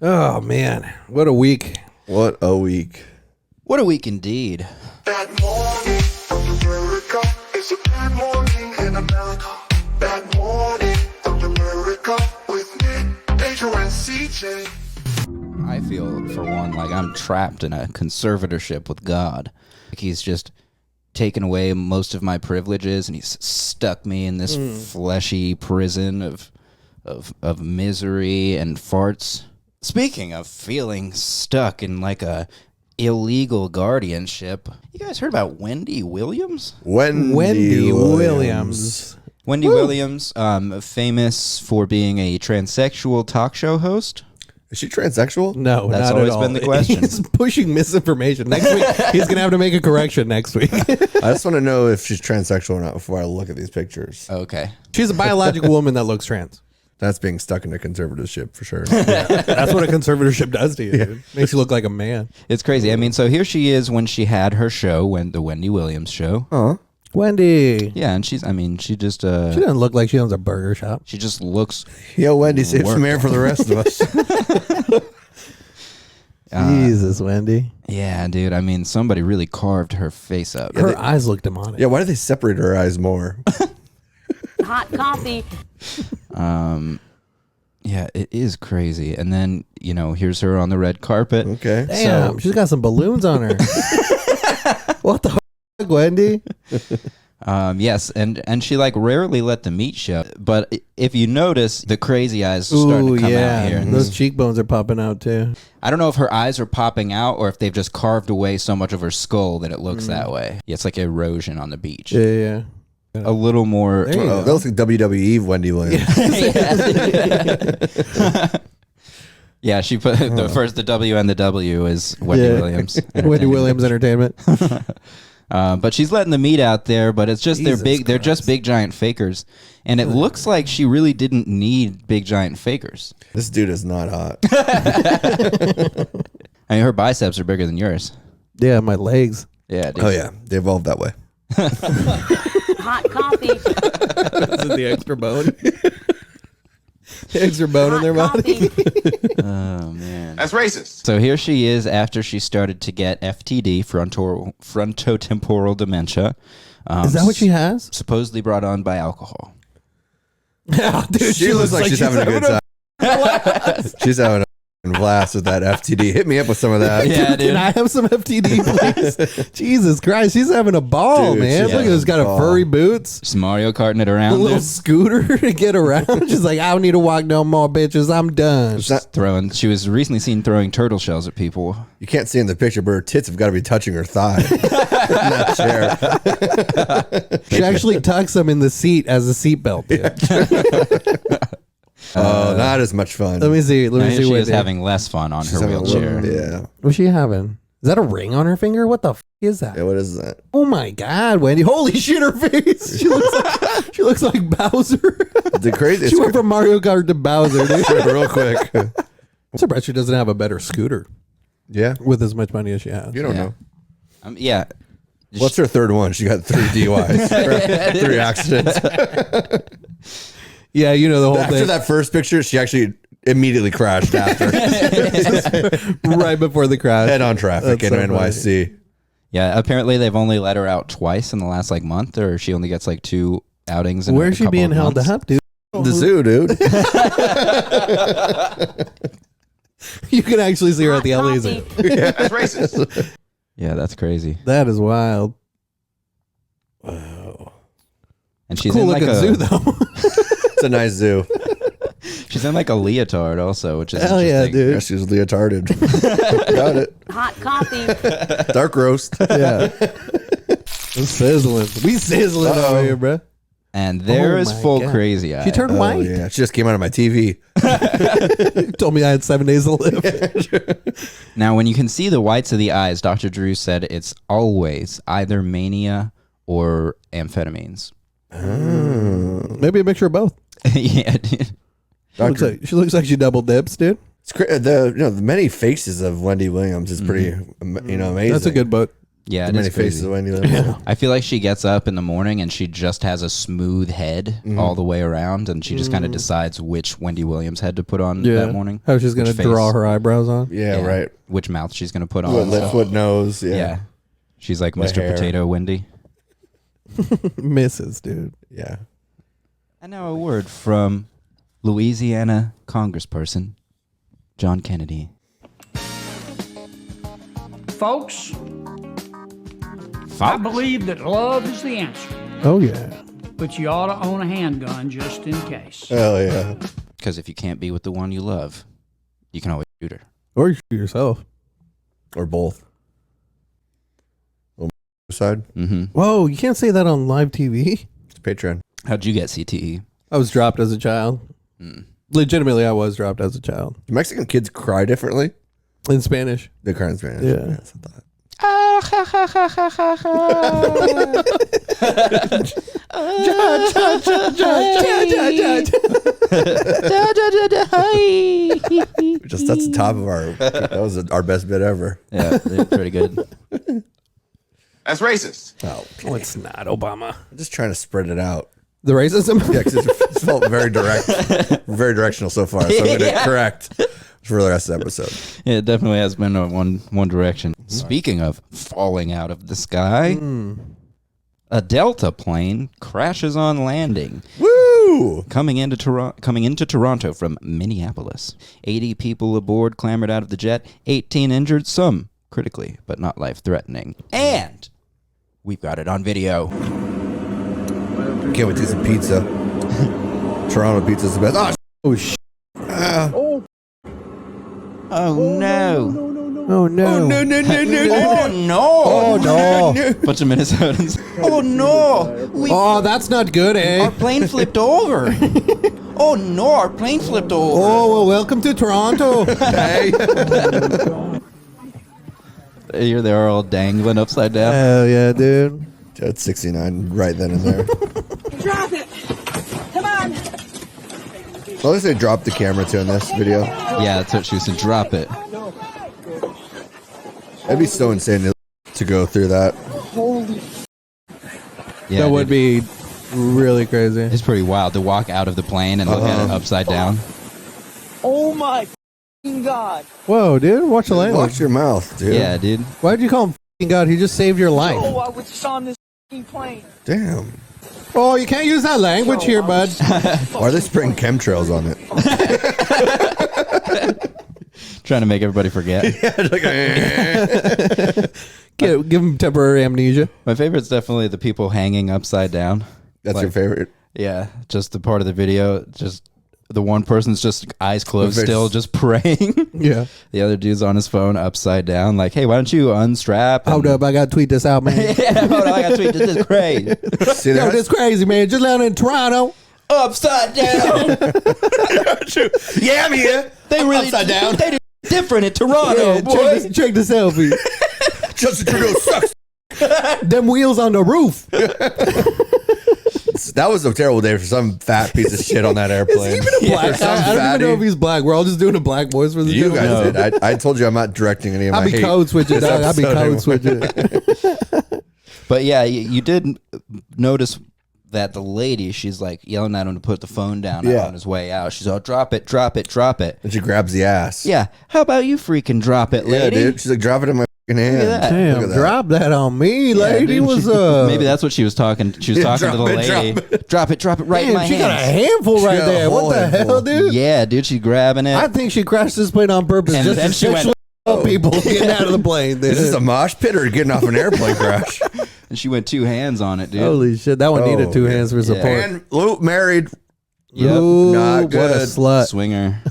Oh, man. What a week. What a week. What a week indeed. That morning from America is a bad morning in America. That morning from America with Nick, Pedro, and CJ. I feel, for one, like I'm trapped in a conservatorship with God. Like he's just taken away most of my privileges, and he's stuck me in this fleshy prison of misery and farts. Speaking of feeling stuck in like a illegal guardianship, you guys heard about Wendy Williams? Wendy Williams. Wendy Williams, famous for being a transsexual talk show host. Is she transsexual? No, That's not always at all. been the question. He's pushing misinformation. Next week, he's going to have to make a correction next week. I just want to know if she's transsexual or not before I look at these pictures. Okay. She's a biological woman that looks trans. That's being stuck in a conservatorship for sure. That's what a conservatorship does to you, dude. Makes you look like a man. It's crazy. I mean, so here she is when she had her show, the Wendy Williams show. Huh? Wendy. Yeah, and she just She doesn't look like she owns a burger shop. she just looks Yo, Wendy, save some air for the rest of us. Jesus, Wendy. yeah, dude. I mean, somebody really carved her face up. Her eyes look demonic. Yeah, why do they separate her eyes more? Hot coffee. Yeah, it is crazy. And then, here's her on the red carpet. Okay. Damn, she's got some balloons on her. What the fuck, Wendy? Yes, and she rarely let the meat show. But if you notice, the crazy eyes are starting to come out here. And Those cheekbones are popping out too. I don't know if her eyes are popping out or if they've just carved away so much of her skull that it looks that way. Yeah, it's like erosion on the beach. Yeah. A little more. There you go. That looks like WWE Wendy Williams. Yeah, she put the W and the W is Wendy Williams. Wendy Williams Entertainment. But she's letting the meat out there, but it's just they're just big giant fakers. And it looks like she really didn't need big giant fakers. This dude is not hot. I mean, her biceps are bigger than yours. Yeah, my legs. Yeah, dude. Oh, yeah. They evolved that way. Hot coffee. This is the extra bone. The extra bone in their body. Oh, man. That's racist. So here she is after she started to get FTD, frontotemporal dementia. Is that what she has? Supposedly brought on by alcohol. Yeah, dude. She looks like she's having a good time. She's having a blast with that FTD. Hit me up with some of that. Yeah, dude. Can I have some FTD, please? Jesus Christ, she's having a ball, Dude, man. she's Look at this, got a furry boots, She's Mario Karting it a around. little Dude. scooter to get around. She's like, I don't need to walk no more, bitches. I'm done. She was recently seen throwing turtle shells at people. You can't see in the picture, but her tits have got to be touching her thigh. In that chair. She actually tucks them in the seat as a seatbelt, dude. Oh, not as much fun. Let me see. Let Now me here see she what is having less fun on her having a wheelchair. little- yeah. What's she having? Is that a ring on her finger? What the f is that? Yeah, what is that? Oh my God, Wendy! Holy shit, her face! She looks like Bowser. The crazy. She went from Mario Kart to Bowser, dude. real quick. I'm surprised she doesn't have a better scooter Yeah. with as much money as she has. You don't know. Yeah. What's her third one? She got 3 DUIs. 3 accidents. Yeah, you know the whole After thing. that first picture, she actually immediately crashed after. Right before the crash. Head on traffic That's in so NYC. Yeah, apparently they've only let her out twice in the last month, or she only gets 2 outings. In Where's a she couple being of held months. up, dude? The zoo, dude. You can actually see her at the LA Zoo. That's racist. Yeah, that's crazy. That is wild. Wow. And she's Cool in looking zoo, though. It's a nice zoo. she's in a leotard also, which is Hell yeah, interesting. dude. Yeah, she was leotarded. Got it. Hot coffee. Dark roast. Yeah. I'm sizzling. We sizzling over here, bro. And there Oh is my full God. crazy eye. She turned Oh, white. yeah. She just came out of my TV. Told me I had 7 days to live. Now, when you can see the whites of the eyes, Dr. Drew said it's always either mania or amphetamines. Maybe a mixture of both. Yeah, dude. She looks like she double dips, dude. It's the many faces of Wendy Williams is pretty amazing. That's a good book. Yeah, Too it many is crazy. faces of Wendy Williams. I feel like she gets up in the morning and she just has a smooth head all the way around, and she just kind of decides which Wendy Williams head to put on that morning. How she's gonna Which draw face. her eyebrows on. Yeah, right. Which mouth she's gonna put on. What lips, what nose. Yeah. Yeah. She's like What Mr. hair. Potato Wendy. Misses, dude. Yeah. And now a word from Louisiana Congressperson John Kennedy. Folks, I believe that love is the answer, Oh yeah. but you ought to own a handgun just in case. Hell yeah. Because if you can't be with the one you love, you can always shoot her. Or you shoot yourself. Or both. Side. Mm-hmm. Whoa, you can't say that on live TV. It's Patreon. How'd you get CTE? I was dropped as a child. Legitimately, I was dropped as a child. Do Mexican kids cry differently? In Spanish. They cry in Spanish. Yeah. That's what I thought. Just that's the top of our. That was our best bit ever. Yeah, they're pretty good. That's racist. Oh, Oh, it's not Obama. I'm just trying to spread it out. The racism? Yeah, because it's felt very direct, very directional so far. So I'm going to correct for the rest of the episode. Yeah, it definitely has been one direction. Speaking of falling out of the sky, a Delta plane crashes on landing. Woo! Coming into Toronto from Minneapolis. 80 people aboard clambered out of the jet, 18 injured, some critically, but not life-threatening. And we've got it on video. Can't wait to eat some pizza. Toronto pizza's the best. Oh, Oh, sh. Oh no. Oh, no. no, no, no, no. Oh no. Oh, no. Bunch of Minnesotans. Oh no. Oh, that's not good, eh? Our plane flipped over. Oh no, our plane flipped over. Oh, well, welcome to Toronto. Hey. Here they are all dangling upside down. Hell yeah, dude. That's 69 right then and there. Drop it. Come on. Well, they say drop the camera too in this video. Yeah, that's what she was saying. Drop it. It'd be so insane to go through that. Yeah, That would dude. be really crazy. It's pretty wild to walk out of the plane and look at it upside down. Oh my God. Whoa, dude. Watch the language. Watch your mouth, dude. Yeah, dude. Why'd you call him f***ing God? He just saved your life. Oh, I was just on this plane. Damn. Oh, you can't use that language here, bud. Why are they spraying chemtrails on it? Trying to make everybody forget. Give him temporary amnesia. My favorite's definitely the people hanging upside down. That's Like- your favorite? Yeah, just the part of the video, just the one person's just eyes closed They're still, just praying. Yeah. The other dude's on his phone upside down, like, hey, why don't you unstrap? Hold up, I gotta tweet this out, man. Yeah, hold on, I got to tweet this is crazy. See Yo, that? this crazy, man. Just landed in Toronto. Upside down. Yeah, I'm here. They really Upside down. They do different in Toronto, Yeah, boy. check the selfie. Justin Trudeau sucks. Them wheels on the roof. That was a terrible day for some fat piece of shit on that airplane. Black. For some I don't even know fatty. if he's black. We're all just doing a black voice for the You gentleman. guys did. I told you I'm not directing any of my I'll be hate. code switching, dog. I'll be episode code anymore. switching. But yeah, you did notice that the lady, she's like yelling at him to put the phone down Yeah. on his way out. She's all, drop it, drop it, drop it. And she grabs the ass. Yeah, how about you freaking drop it, Yeah, lady? dude. She's like, drop it in my fucking hand. at that. Look Damn, at that. drop that on me, lady. dude, What's she- up? Maybe that's what she was talking. She was Yeah, talking to the drop it, lady. drop Drop it right in Damn, my she got a hands. handful right got a there. whole What the handful. hell, dude? Yeah, dude, she's grabbing it. I think she crashed this plane on purpose And just then to she went, sexually assault people getting out of the plane. Dude. Is this a mosh pit or getting off an airplane crash? and she went two hands on it, dude. Holy shit, that one Oh, needed two yeah. hands for support. And Luke married. Yep. Ooh, Not what a good. slut. Swinger.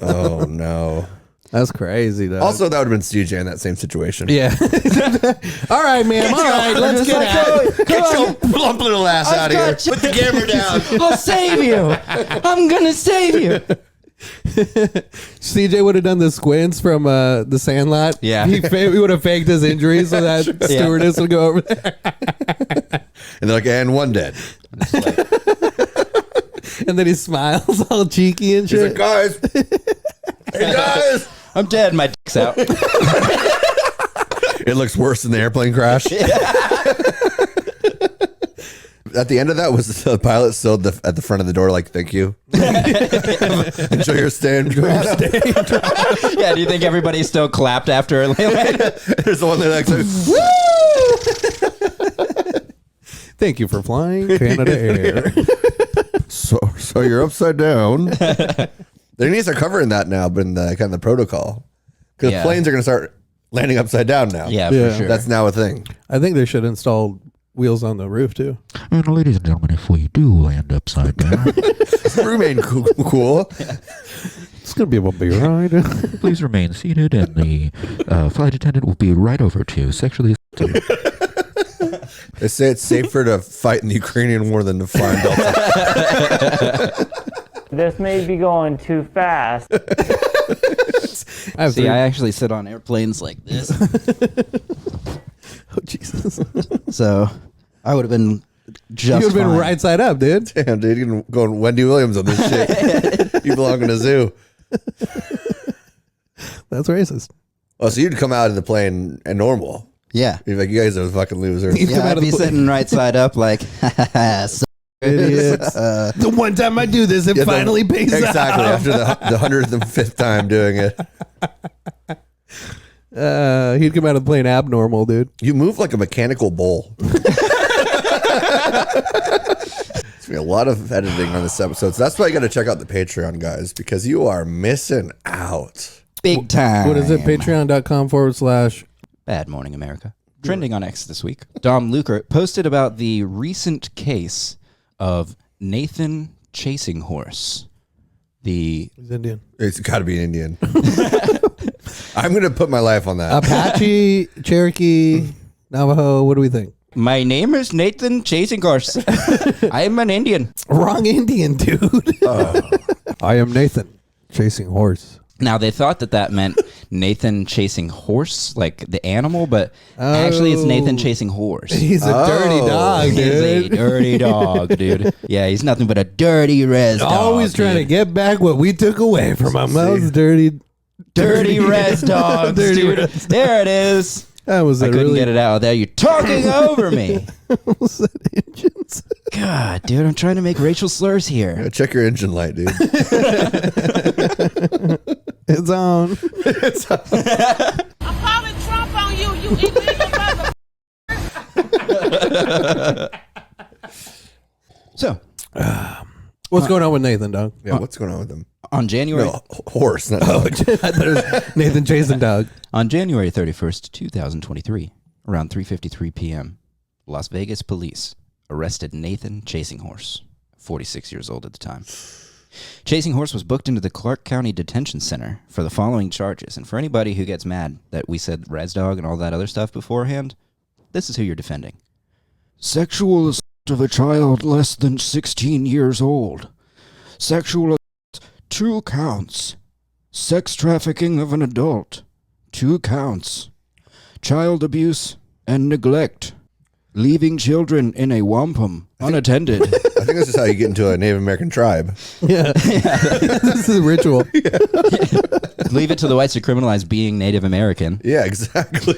Oh, no. That's crazy, though. Also, that would have been CJ in that same situation. yeah. All right, ma'am. All right, let's get out. Get your plump little ass out of here. got you. Put the camera down. I'll save you. I'm gonna save you. CJ would have done the squints from the Sandlot. Yeah. He would have faked his injury so that stewardess would go over there. And they're like, and one dead. And then he smiles all cheeky and He's shit. like, guys. Hey, guys. I'm dead. My dick's out. And It looks worse than the airplane crash. At the end of that, was the pilot still at the front of the door like, thank you? Enjoy your stay. Yeah, do you think everybody still clapped after it? There's the one that like, woo! Thank you for flying Canada Air. So you're upside down. They need to start covering that now, but in the kind of the protocol. Because planes are going to start landing upside down now. Yeah, for sure. That's now a thing. I think they should install wheels on the roof too. And ladies and gentlemen, if we do land upside down, Remain cool. It's going to be a bumpy ride. please remain seated, and the flight attendant will be right over to sexually assault you. They say it's safer to fight in the Ukrainian war than to fly in Delta. This may be going too fast. See, I actually sit on airplanes like this. Oh, Jesus. So I would have been just You would have been fine. right side up, dude. Damn, dude, you can go Wendy Williams on this shit. You belong in a zoo. That's racist. Oh, so you'd come out of the plane and normal. Yeah. You'd be like, you guys are fucking losers. You'd come Yeah, out I'd of be the plane. sitting right side up like, so Idiots. The one time I do this, it finally pays exactly, out. after the 105th time doing it. He'd come out of the plane abnormal, dude. You move like a mechanical bull. There's gonna be a lot of editing on this episode. So that's why you got to check out the Patreon, guys, because you are missing out. big time. What is it? Patreon.com/ Bad Morning America. Trending on X this week. Dom Luker posted about the recent case of Nathan Chasing Horse. He's Indian. It's got to be an Indian. I'm going to put my life on that. Apache, Cherokee, Navajo. What do we think? My name is Nathan Chasing Horse. I'm an Indian. Wrong Indian, dude. I am Nathan, chasing horse. Now, they thought that meant Nathan chasing horse, like the animal, but actually it's Nathan chasing horse. He's a dirty dog, He's a dude. dirty dog, dude. Yeah, he's nothing but a dirty res dog. Always trying to get back what we took away from him. Those dirty res dogs, Dirty dude. res. There it is. That was I a couldn't really get it out there. You're talking over me. was that engines? God, dude, I'm trying to make racial slurs here. Check your engine light, dude. It's on. I'm calling Trump on you, you illegal mother. So, What's going on with Nathan, dog? Yeah, what's going on with him? on January No, horse, not dog. Nathan chasing dog. on January 31st, 2023, around 3:53 p.m., Las Vegas police arrested Nathan Chasing Horse, 46 years old at the time. Chasing Horse was booked into the Clark County Detention Center for the following charges. And for anybody who gets mad that we said res dog and all that other stuff beforehand, this is who you're defending. Sexual assault of a child less than 16 years old. Sexual assault, 2 counts. Sex trafficking of an adult, 2 counts. Child abuse and neglect. Leaving children in a wampum unattended. I think this is how you get into a Native American tribe. Yeah. This is a ritual. Leave it to the whites to criminalize being Native American. Yeah, exactly.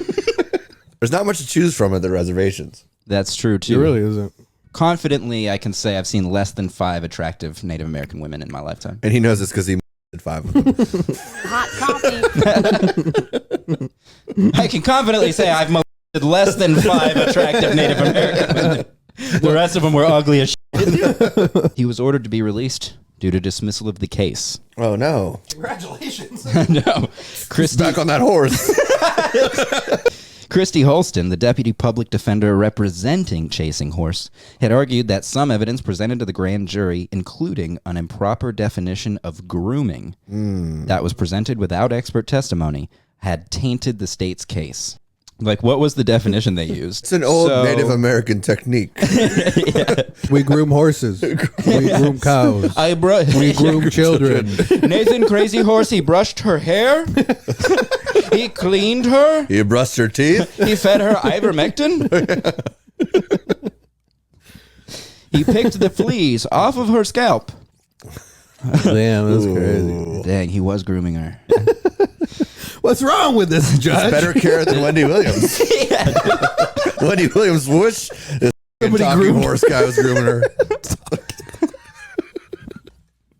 There's not much to choose from at the reservations. That's true, It too. really isn't. Confidently, I can say I've seen less than 5 attractive Native American women in my lifetime. And he knows this because he did 5 of them. Hot coffee. I can confidently say I've molested less than 5 attractive Native American women. The rest of them were ugly as shit. He was ordered to be released due to dismissal of the case. Oh, no. Congratulations. No. He's back on that horse. Christy Holston, the deputy public defender representing Chasing Horse, had argued that some evidence presented to the grand jury, including an improper definition of grooming that was presented without expert testimony, had tainted the state's case. Like, what was the definition they used? It's an old Native American technique. We groom horses. We groom cows. We groom children. Nathan Crazy Horse, he brushed her hair. He cleaned her. You brushed her teeth? He fed her ivermectin. He picked the fleas off of her scalp. Damn, that's crazy. Dang, he was grooming her. What's wrong with this, Judge? Better care than Wendy Williams. Wendy Williams wish this talking horse guy was grooming her.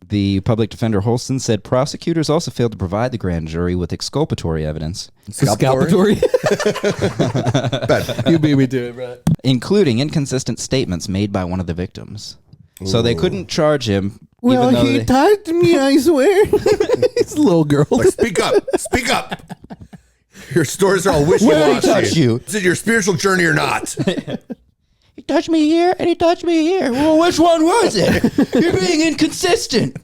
The public defender Holston said prosecutors also failed to provide the grand jury with exculpatory evidence. Scalpatory? You beat me to it, bro. Including inconsistent statements made by one of the victims. So they couldn't charge him. Well, even though he touched me, I swear. It's a little girl. Like, speak up. Speak up. Your stories are all wishy-washy. Where did he touch you? Is it your spiritual journey or not? He touched me here and he touched me here. Well, which one was it? You're being inconsistent.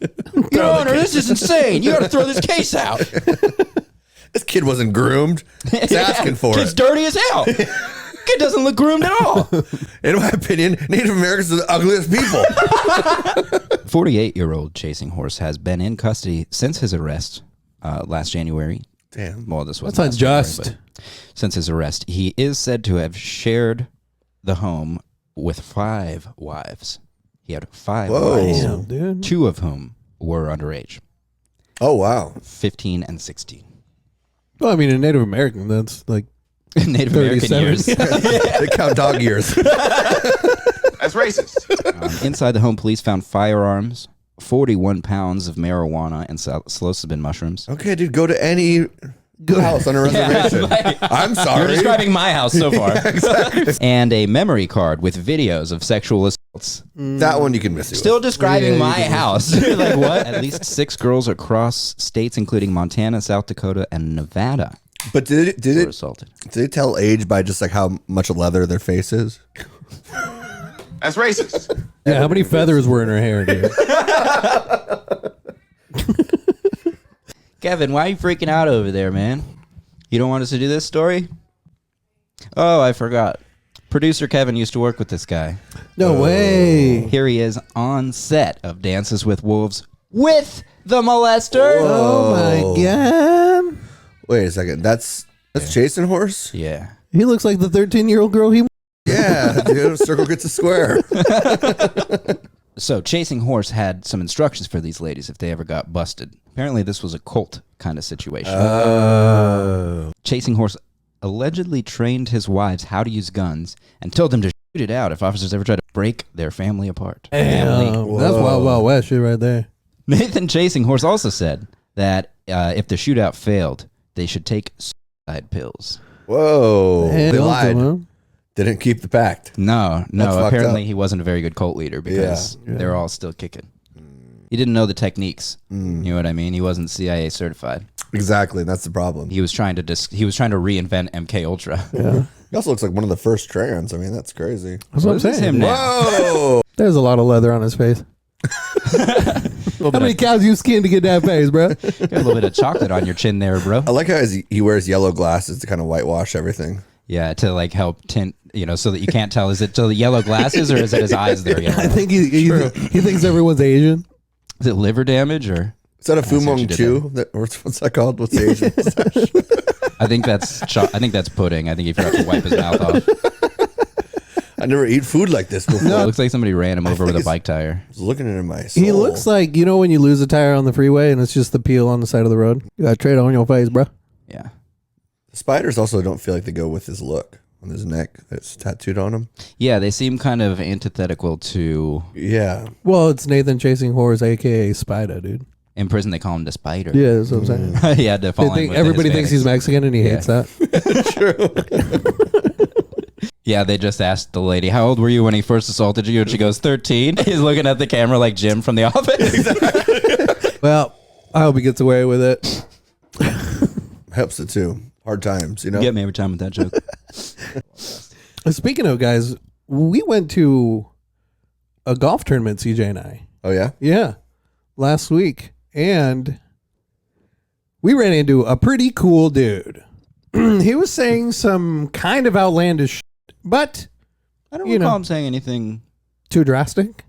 Your Honor, this is insane. You got to throw this case out. This kid wasn't groomed. He's asking for Kid's it. dirty as hell. Kid doesn't look groomed at all. In my opinion, Native Americans are the ugliest people. 48-year-old Chasing Horse has been in custody since his arrest last January. Damn. Well, this was That's unjust. January, but since his arrest, he is said to have shared the home with 5 wives. He had 5 wives, Damn, dude. 2 of whom were underage, Oh, wow. 15 and 16. Well, I mean, a Native American, that's like Native American 37. years. They count dog years. That's racist. Inside the home, police found firearms, 41 pounds of marijuana, and psilocybin mushrooms. Okay, dude, go to any house on a reservation. I'm sorry. You're describing my house so far. Yeah, exactly. And a memory card with videos of sexual assaults. That one you can miss. Still describing my house. Like what? At least 6 girls across states, including Montana, South Dakota, and Nevada. But were did assaulted. they tell age by just like how much leather their face is? That's racist. Yeah, how many feathers were in her hair, dude? Kevin, why are you freaking out over there, man? You don't want us to do this story? Oh, I forgot. Producer Kevin used to work with this guy. No way. Here he is on set of Dances with Wolves with the molester. Oh my God. Wait a second. That's Chasing Horse? Yeah. He looks like the 13-year-old girl he... Yeah, dude. Circle gets a square. So Chasing Horse had some instructions for these ladies if they ever got busted. Apparently this was a cult kind of situation. Chasing Horse allegedly trained his wives how to use guns and told them to shoot it out if officers ever tried to break their family apart. That's Wild Wild West shit right there. Nathan Chasing Horse also said that if the shootout failed, they should take suicide pills. Whoa. Hey, They don't lied. do it. Didn't keep the pact. No, That's fucked apparently up. he wasn't a very good cult leader because Yeah. they're all still kicking. He didn't know the techniques. You know what I mean? He wasn't CIA certified. Exactly. That's the problem. He was trying to reinvent MK Ultra. Yeah. He also looks like one of the first trans. I mean, that's crazy. That's what I'm This is saying. him now. Whoa. There's a lot of leather on his face. How many cows you skinned to get that face, bro? Got a little bit of chocolate on your chin there, bro. I like how he wears yellow glasses to kind of whitewash everything. Yeah, to like help tint, so that you can't tell. Is it so the yellow glasses or is it his eyes that are yellow? I think he thinks everyone's Asian. Is it liver damage or? Is that a Fu see what you did Manchu? What's that called? What's the Asian mustache? I think that's pudding. I think he forgot to wipe his mouth off. I never eat food like this before. It looks like somebody ran him over with a bike tire. I was looking at my soul. He looks like, when you lose a tire on the freeway and it's just the peel on the side of the road. You got a trade on your face, bro. Yeah. Spiders also don't feel like they go with his look on his neck that's tattooed on him. Yeah, they seem kind of antithetical to. Yeah. Well, it's Nathan Chasing Horse, a.k.a. Spider, dude. In prison, they call him the Spider. Yeah, that's what I'm saying. He had to fall in with Everybody the thinks he's Hispanics. Mexican and he hates that. Yeah, they just asked the lady, "How old were you when he first assaulted you?" And she goes, 13. He's looking at the camera like Jim from The Office. Well, I hope he gets away with it. Helps it too. Hard times, You get me every time with that joke. Speaking of, guys, we went to a golf tournament, CJ and I. Oh, yeah? Yeah, last week. And we ran into a pretty cool dude. He was saying some kind of outlandish shit, but I don't recall him saying anything. Too drastic?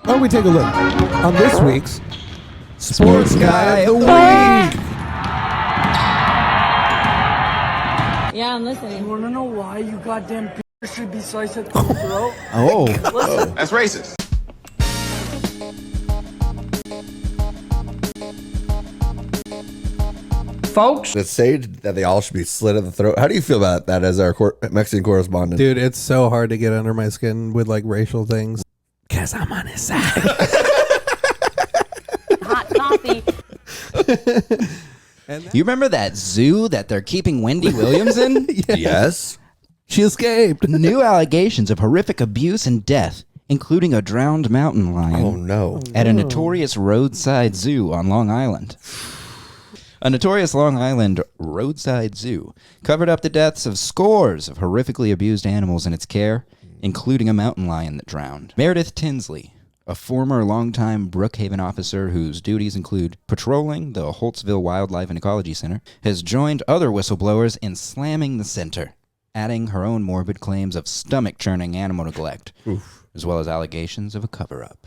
Why don't we take a look on this week's Sports Guy of the Week? Yeah, I'm listening. You wanna know why you goddamn bitch should be sliced at the throat? Oh. That's racist. folks. It's said that they all should be slit at the throat. How do you feel about that as our Mexican correspondent? Dude, it's so hard to get under my skin with like racial things. Because I'm on his side. Hot coffee. You remember that zoo that they're keeping Wendy Williams in? Yes. She escaped. New allegations of horrific abuse and death, including a drowned mountain lion. Oh, no. At a notorious roadside zoo on Long Island. A notorious Long Island roadside zoo covered up the deaths of scores of horrifically abused animals in its care, including a mountain lion that drowned. Meredith Tinsley, a former longtime Brookhaven officer whose duties include patrolling the Holtzville Wildlife and Ecology Center, has joined other whistleblowers in slamming the center, adding her own morbid claims of stomach-churning animal neglect, as well as allegations of a cover-up.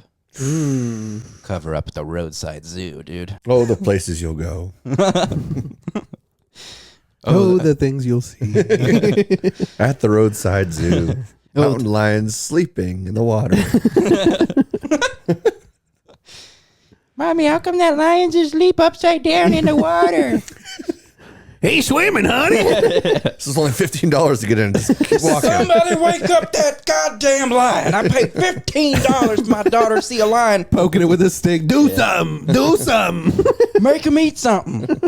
Cover-up at the roadside zoo, dude. Oh, the places you'll go. The things you'll see. At the roadside zoo. Mountain lions sleeping in the water. Mommy, how come that lion just leap upside down in the water? Hey, swimming, honey. This is only $15 to get in. Just keep walking. Somebody wake up that goddamn lion. I paid $15 for my daughter to see a lion. Poking it with a stick. Do something. Do something. Make him eat something.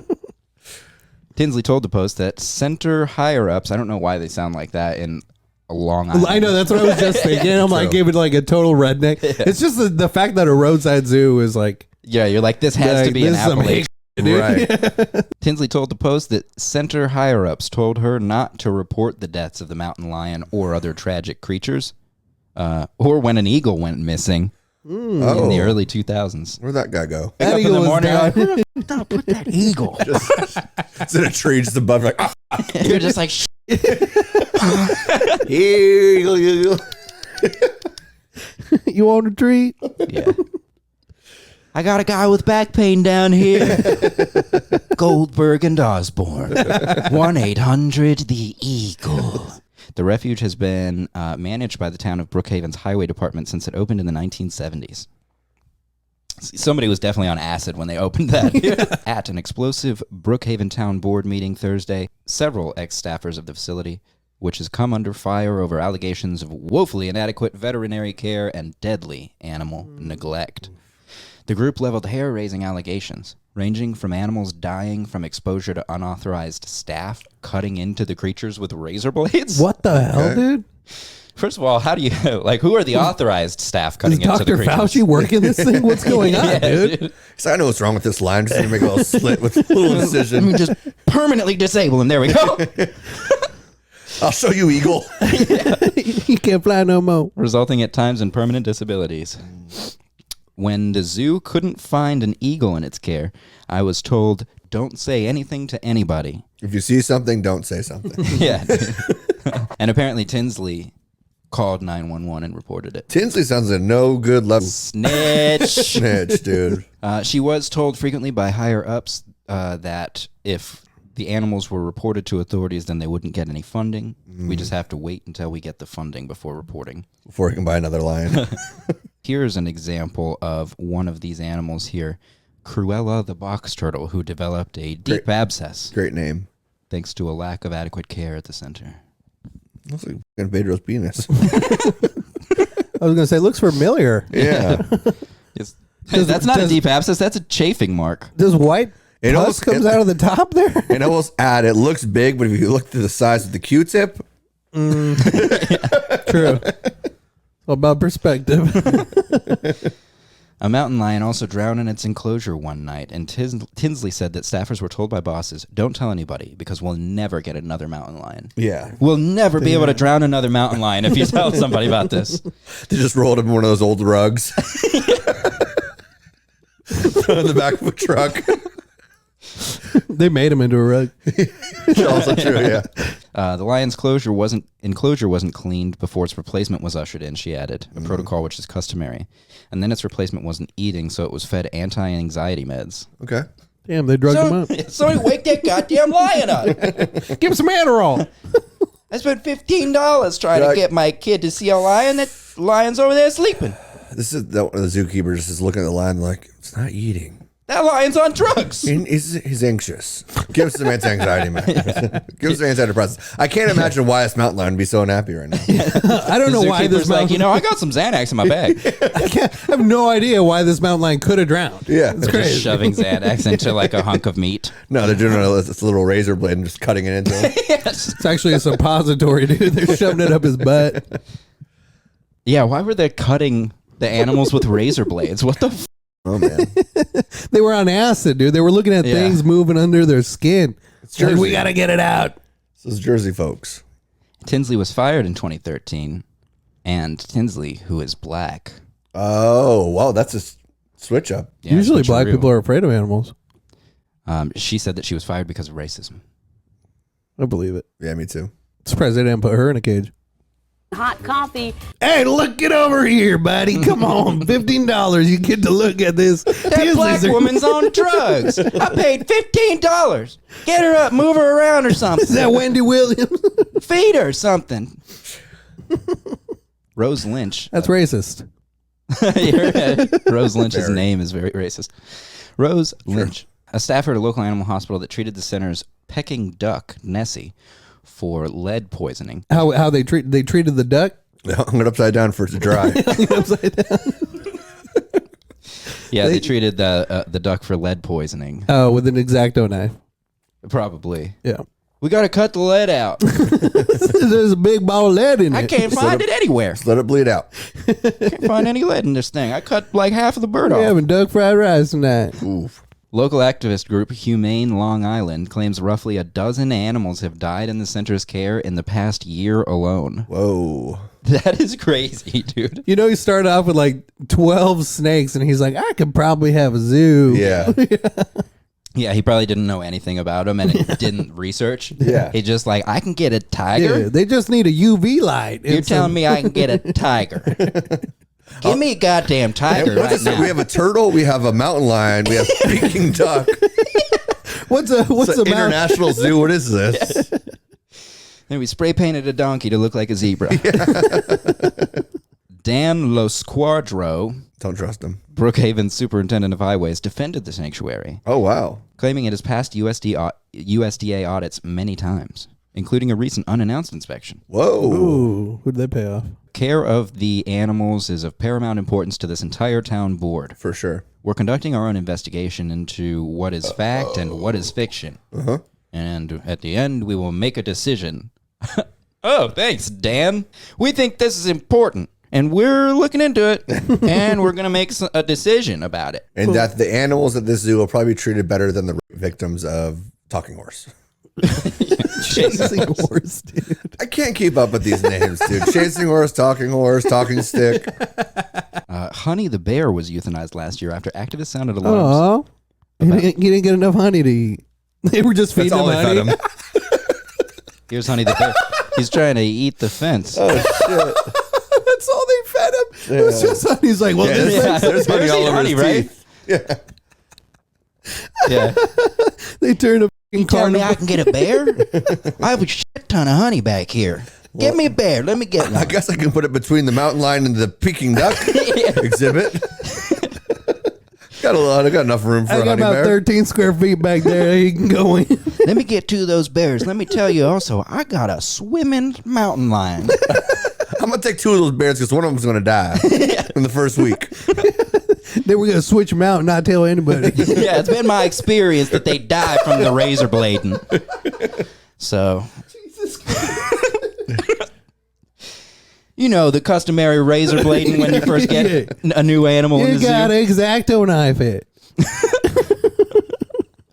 Tinsley told the Post that center higher-ups, I don't know why they sound like that in Long Island. I know, that's what I was just thinking. I'm like, gave it like a total redneck. It's just the fact that a roadside zoo is like... Yeah, you're like, this has to be an Appalachian. Right. Tinsley told the Post that center higher-ups told her not to report the deaths of the mountain lion or other tragic creatures, or when an eagle went missing in the early 2000s. Where'd that guy go? That Up in the eagle morning, was you're like, don't put that eagle. It's in a tree just above, like, You're just like, eagle. You want a treat? yeah. I got a guy with back pain down here. Goldberg and Osborne. 1-800-THE-EAGLE. The refuge has been managed by the town of Brookhaven's highway department since it opened in the 1970s. Somebody was definitely on acid when they opened that. At an explosive Brookhaven Town Board meeting Thursday, several ex-staffers of the facility, which has come under fire over allegations of woefully inadequate veterinary care and deadly animal neglect. The group leveled hair-raising allegations, ranging from animals dying from exposure to unauthorized staff cutting into the creatures with razor blades. What the hell, dude? First of all, how do you, like, who are the authorized staff cutting into the Dr. creatures? Fauci working this thing? What's going on, dude? So I know what's wrong with this line. Just going to make a little slit with a little incision. I mean, just permanently disable him. There we go. I'll show you, eagle. You can't fly no more. Resulting at times in permanent disabilities. When the zoo couldn't find an eagle in its care, I was told, don't say anything to anybody. If you see something, don't say something. Yeah. And apparently Tinsley called 911 and reported it. Tinsley sounds a no good level. Snitch. Snitch, dude. She was told frequently by higher-ups that if the animals were reported to authorities, then they wouldn't get any funding. We just have to wait until we get the funding before reporting. Before he can buy another lion. Here's an example of one of these animals here. Cruella the box turtle, who developed a deep abscess. Great name. Thanks to a lack of adequate care at the center. Looks like Pedro's penis. I was going to say, looks familiar. Yeah. That's not a deep abscess. That's a chafing mark. This white It pus almost comes out of the top there. And almost add, it looks big, but if you look to the size of the Q-tip. True. All about perspective. A mountain lion also drowned in its enclosure one night, and Tinsley said that staffers were told by bosses, don't tell anybody, because we'll never get another mountain lion. Yeah. We'll never be able to drown another mountain lion if you tell somebody about this. They just rolled him in one of those old rugs. On the back of a truck. They made him into a rug. Also true, yeah. The lion's enclosure wasn't cleaned before its replacement was ushered in, she added, a protocol which is customary. And then its replacement wasn't eating, so it was fed anti-anxiety meds. Okay. Damn, they drugged him up. Somebody wake that goddamn lion up. Give him some Adderall. I spent $15 trying to get my kid to see a lion. That lion's over there sleeping. This is the zookeeper just is looking at the lion like, it's not eating. That lion's on drugs. He's anxious. Give him some anti-anxiety, man. Give him some antidepressants. I can't imagine why this mountain lion would be so unhappy right now. I don't know why this mountain... I got some Xanax in my bag. I have no idea why this mountain lion could have drowned. Yeah. It's crazy. Just shoving Xanax into like a hunk of meat. No, they're doing this little razor blade and just cutting it into him. Yes. It's actually a suppository, dude. They're shoving it up his butt. Yeah, why were they cutting the animals with razor blades? What the Oh, man. They were on acid, dude. They were looking at things moving under their skin. Like, we got to get it out. This is Jersey folks. Tinsley was fired in 2013, and Tinsley, who is black. Oh, wow. That's a switch up. Yeah, Usually black switcheroo. people are afraid of animals. She said that she was fired because of racism. I believe it. Yeah, me too. Surprised they didn't put her in a cage. Hot coffee. Hey, look it over here, buddy. Come on. $15. You get to look at this. That black woman's on drugs. I paid $15. Get her up, move her around or something. Is that Wendy Williams? Feed her something. Rose Lynch. That's racist. Rose Lynch's name is very racist. Rose Lynch, a staffer at a local animal hospital that treated the center's pecking duck, Nessie, for lead poisoning. How they treated the duck? They hung it upside down for it to dry. Upside down. Yeah, they treated the duck for lead poisoning. Oh, with an exacto knife. Probably. Yeah. We got to cut the lead out. There's a big ball of lead in it. I can't find it anywhere. Just let it bleed out. Can't find any lead in this thing. I cut like half of the bird We're off. having duck fried rice tonight. Oof. Local activist group Humane Long Island claims roughly a dozen animals have died in the center's care in the past year alone. Whoa. That is crazy, dude. You know, he started off with like 12 snakes, and he's like, I could probably have a zoo. Yeah. Yeah, he probably didn't know anything about them and didn't research. Yeah. He just like, I can get a tiger. Yeah, they just need a UV light. You're telling me I can get a tiger. Give me a goddamn tiger right now. We have a turtle. We have a mountain lion. We have a Peking duck. What's a international zoo? What is this? And we spray painted a donkey to look like a zebra. Dan Losquadro, Don't trust him. Brookhaven's superintendent of highways, defended the sanctuary, Oh, wow. claiming it has passed USDA audits many times, including a recent unannounced inspection. Whoa. Ooh, who'd they pay off? Care of the animals is of paramount importance to this entire town board. For sure. We're conducting our own investigation into what is fact and what is fiction. Uh-huh. And at the end, we will make a decision. Oh, thanks, Dan. We think this is important, and we're looking into it, and we're going to make a decision about it. And that the animals at this zoo will probably be treated better than the victims of Talking Horse. Chasing horse, dude. I can't keep up with these names, dude. Chasing Horse, Talking Stick. Honey the bear was euthanized last year after activists sounded alarms. Oh, he didn't get enough honey to eat. They were just feeding That's all him they honey. fed him. Here's Honey the bear. He's trying to eat the fence. Oh, shit. That's all they fed him. It was just honey. He's like, well, Yeah, this there's honey There's all over honey, his right? teeth. Yeah. Yeah. they turned a fucking Tell me carnivore. I can get a bear? I have a shit ton of honey back here. Give me a bear. Let me get one. I guess I can put it between the mountain lion and the Peking duck exhibit. Got enough room for I a got honey about bear. 13 square feet back there. He can go in. Let me get two of those bears. Let me tell you also, I got a swimming mountain lion. I'm going to take two of those bears because one of them's going to die in the first week. They were going to switch them out and not tell anybody. Yeah, it's been my experience that they die from the razor blading. So, you know, the customary razor blading when you first get a new animal in You the got zoo. an exacto knife it.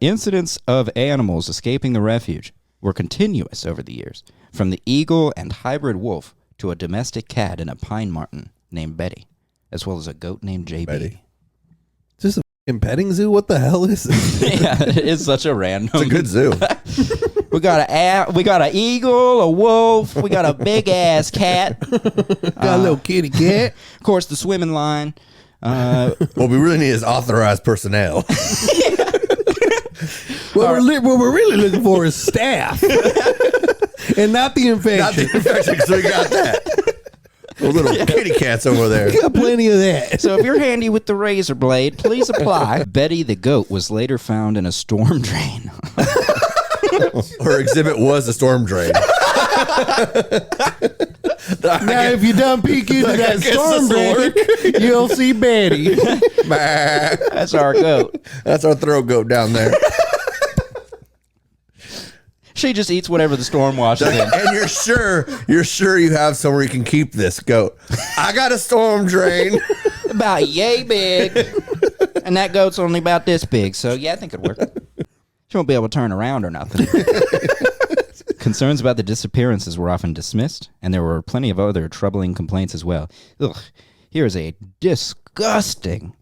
Incidents of animals escaping the refuge were continuous over the years, from the eagle and hybrid wolf to a domestic cat and a pine marten named Betty, as well as a goat named JB. Betty. Just a fucking petting zoo? What the hell is this? Yeah, it is such a random. It's a good zoo. We got an eagle, a wolf, we got a big ass cat, Got a little kitty cat. of course the swimming lion. What we really need is authorized personnel. What we're really looking for is staff. And not the infection. Not the infection, so we got that. Those little kitty cats over there. Got plenty of that. So if you're handy with the razor blade, please apply. Betty the goat was later found in a storm drain. Her exhibit was a storm drain. Now, if you done peek into that storm drain, you'll see Betty. That's our goat. That's our throat goat down there. She just eats whatever the storm washes in. And you're sure you have somewhere you can keep this goat. I got a storm drain. About yay big. And that goat's only about this big, so yeah, I think it'd work. She won't be able to turn around or nothing. Concerns about the disappearances were often dismissed, and there were plenty of other troubling complaints as well. Ugh. Here's a disgusting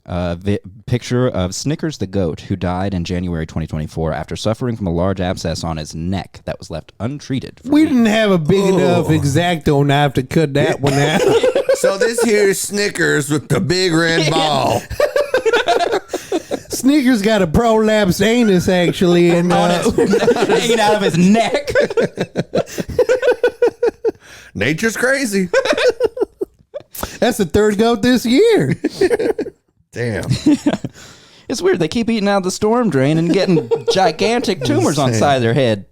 picture of Snickers the goat, who died in January 2024 after suffering from a large abscess on his neck that was left untreated. We didn't have a big enough exacto knife to cut that one out. So this here is Snickers with the big red ball. Snickers got a prolapsed anus, actually, and hanging out of his neck. Nature's crazy. That's the third goat this year. Damn. It's weird. They keep eating out of the storm drain and getting gigantic tumors on the side of their head.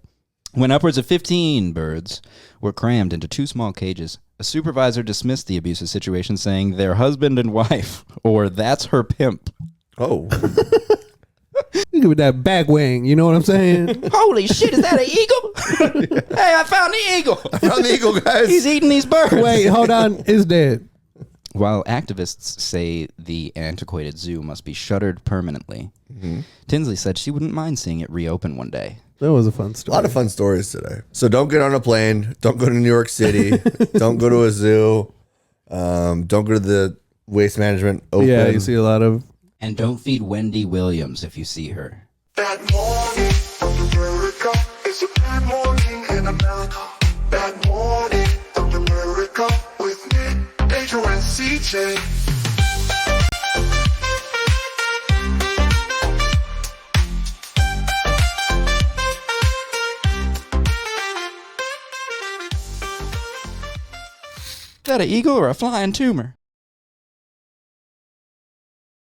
When upwards of 15 birds were crammed into 2 small cages, a supervisor dismissed the abusive situation, saying they're husband and wife, or that's her pimp. Oh. Look at that back wing. You know what I'm saying? Holy shit, is that an eagle? Hey, I found the eagle. I found the eagle, guys. He's eating these birds. Wait, hold on. It's dead. While activists say the antiquated zoo must be shuttered permanently, Tinsley said she wouldn't mind seeing it reopen one day. That was a fun story. A lot of fun stories today. So don't get on a plane. Don't go to New York City. Don't go to a zoo. Don't go to the waste management open. Yeah, you see a lot of... And don't feed Wendy Williams if you see her. That morning, America is a bad morning in America. That morning, America with Nick, Pedro, and CJ. Is that an eagle or a flying tumor?